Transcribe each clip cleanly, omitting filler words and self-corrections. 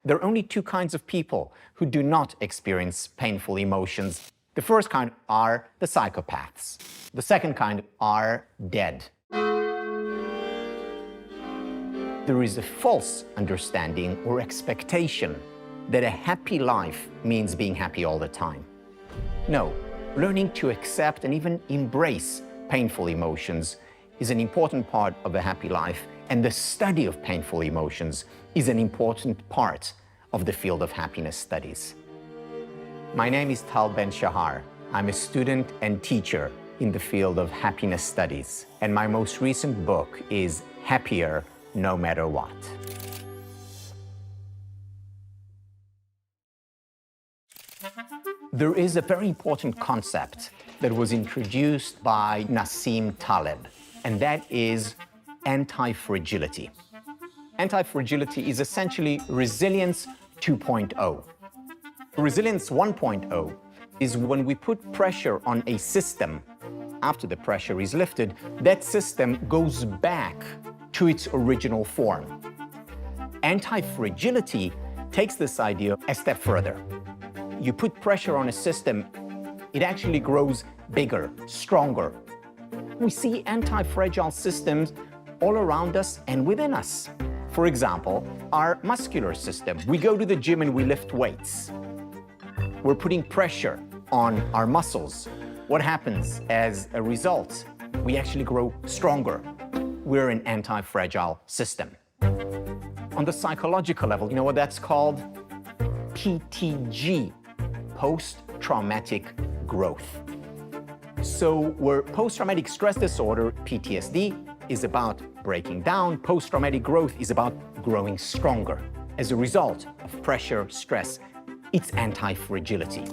There are only two kinds of people who do not experience painful emotions. The first kind are the psychopaths. The second kind are dead. There is a false understanding or expectation that a happy life means being happy all the time. No, learning to accept and even embrace painful emotions is an important part of a happy life, and the study of painful emotions is an important part of the field of happiness studies. My name is Tal Ben Shahar. I'm a student and teacher in the field of happiness studies, and my most recent book is Happier No Matter What. There is a very important concept that was introduced by Nassim Taleb, and that is antifragility. Antifragility is essentially resilience 2.0. Resilience 1.0 is when we put pressure on a system. After the pressure is lifted, that system goes back to its original form. Antifragility takes this idea a step further. You put pressure on a system, it actually grows bigger, stronger. We see anti-fragile systems all around us and within us. For example, our muscular system. We go to the gym and we lift weights. We're putting pressure on our muscles. What happens as a result? We actually grow stronger. We're an anti-fragile system. On the psychological level, you know what that's called? PTG, post-traumatic growth. So where post-traumatic stress disorder, PTSD, is about breaking down, post-traumatic growth is about growing stronger. As a result of pressure, stress, it's anti-fragility.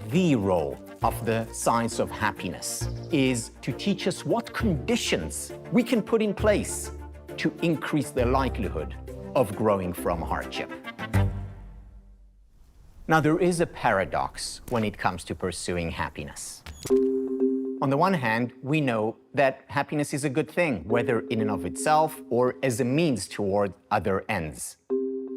The role of the science of happiness is to teach us what conditions we can put in place to increase the likelihood of growing from hardship. Now, there is a paradox when it comes to pursuing happiness. On the one hand, we know that happiness is a good thing, whether in and of itself or as a means toward other ends.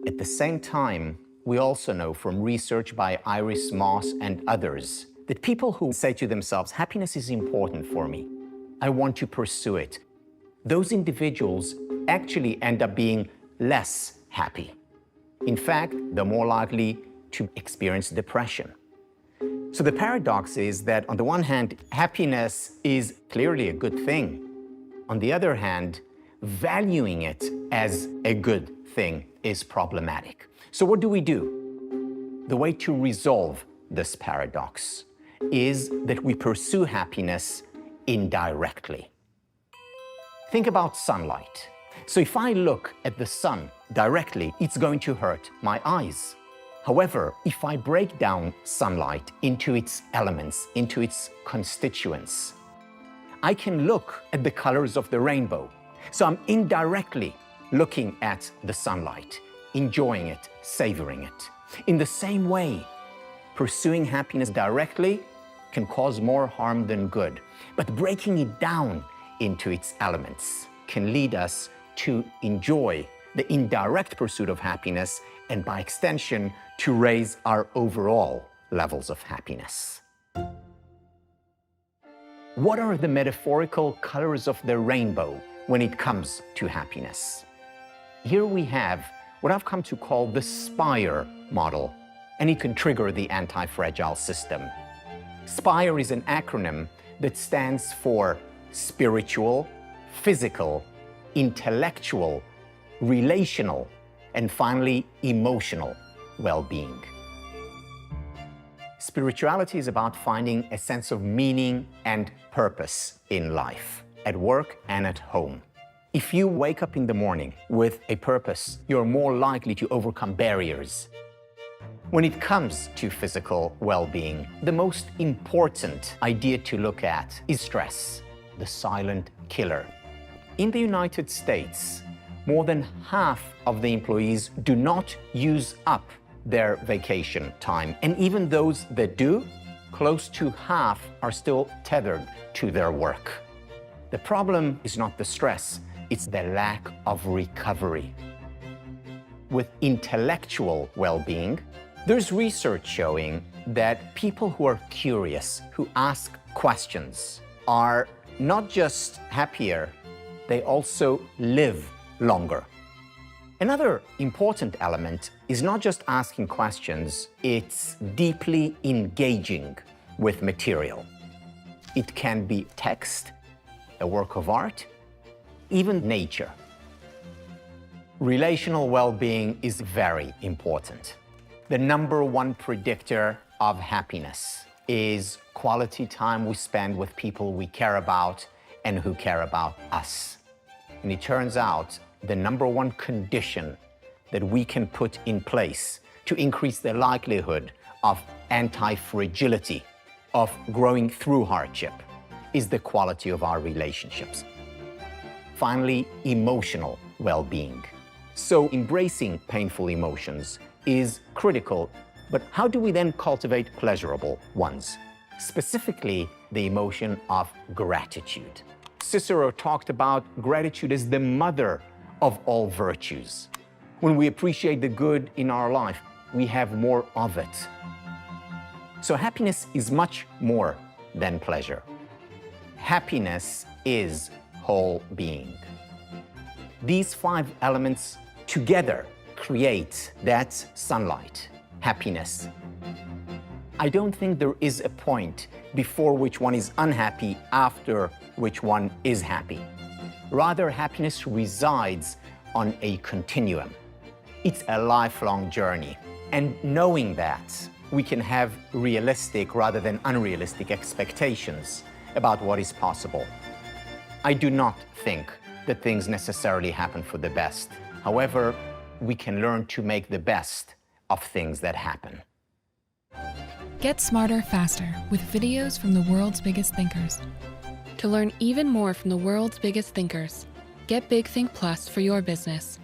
At the same time, we also know from research by Iris Moss and others that people who say to themselves, happiness is important for me, I want to pursue it, those individuals actually end up being less happy. In fact, they're more likely to experience depression. So the paradox is that on the one hand, happiness is clearly a good thing. On the other hand, valuing it as a good thing is problematic. So what do we do? The way to resolve this paradox is that we pursue happiness indirectly. Think about sunlight. So if I look at the sun directly, it's going to hurt my eyes. However, if I break down sunlight into its elements, into its constituents, I can look at the colors of the rainbow. So I'm indirectly looking at the sunlight, enjoying it, savoring it. In the same way, pursuing happiness directly can cause more harm than good, but breaking it down into its elements can lead us to enjoy the indirect pursuit of happiness and by extension, to raise our overall levels of happiness. What are the metaphorical colors of the rainbow when it comes to happiness? Here we have what I've come to call the SPIRE model, and it can trigger the anti-fragile system. SPIRE is an acronym that stands for spiritual, physical, intellectual, relational, and finally, emotional well-being. Spirituality is about finding a sense of meaning and purpose in life, at work and at home. If you wake up in the morning with a purpose, you're more likely to overcome barriers. When it comes to physical well-being, the most important idea to look at is stress, the silent killer. In the United States, more than half of the employees do not use up their vacation time. And even those that do, close to half are still tethered to their work. The problem is not the stress, it's the lack of recovery. with intellectual well-being, there's research showing that people who are curious, who ask questions, are not just happier, they also live longer. Another important element is not just asking questions, it's deeply engaging with material. It can be text, a work of art, even nature. Relational well-being is very important. The number one predictor of happiness is quality time we spend with people we care about and who care about us. And it turns out the number one condition that we can put in place to increase the likelihood of antifragility, of growing through hardship, is the quality of our relationships. Finally, emotional well-being. So embracing painful emotions is critical, but how do we then cultivate pleasurable ones? Specifically, the emotion of gratitude. Cicero talked about gratitude as the mother of all virtues. When we appreciate the good in our life, we have more of it. So happiness is much more than pleasure. Happiness is whole being. These 5 elements together create that sunlight, happiness. I don't think there is a point before which one is unhappy, after which one is happy. Rather, happiness resides on a continuum. It's a lifelong journey. And knowing that, we can have realistic rather than unrealistic expectations about what is possible. I do not think that things necessarily happen for the best. However, we can learn to make the best of things that happen. Get smarter faster with videos from the world's biggest thinkers. To learn even more from the world's biggest thinkers, get Big Think Plus for your business.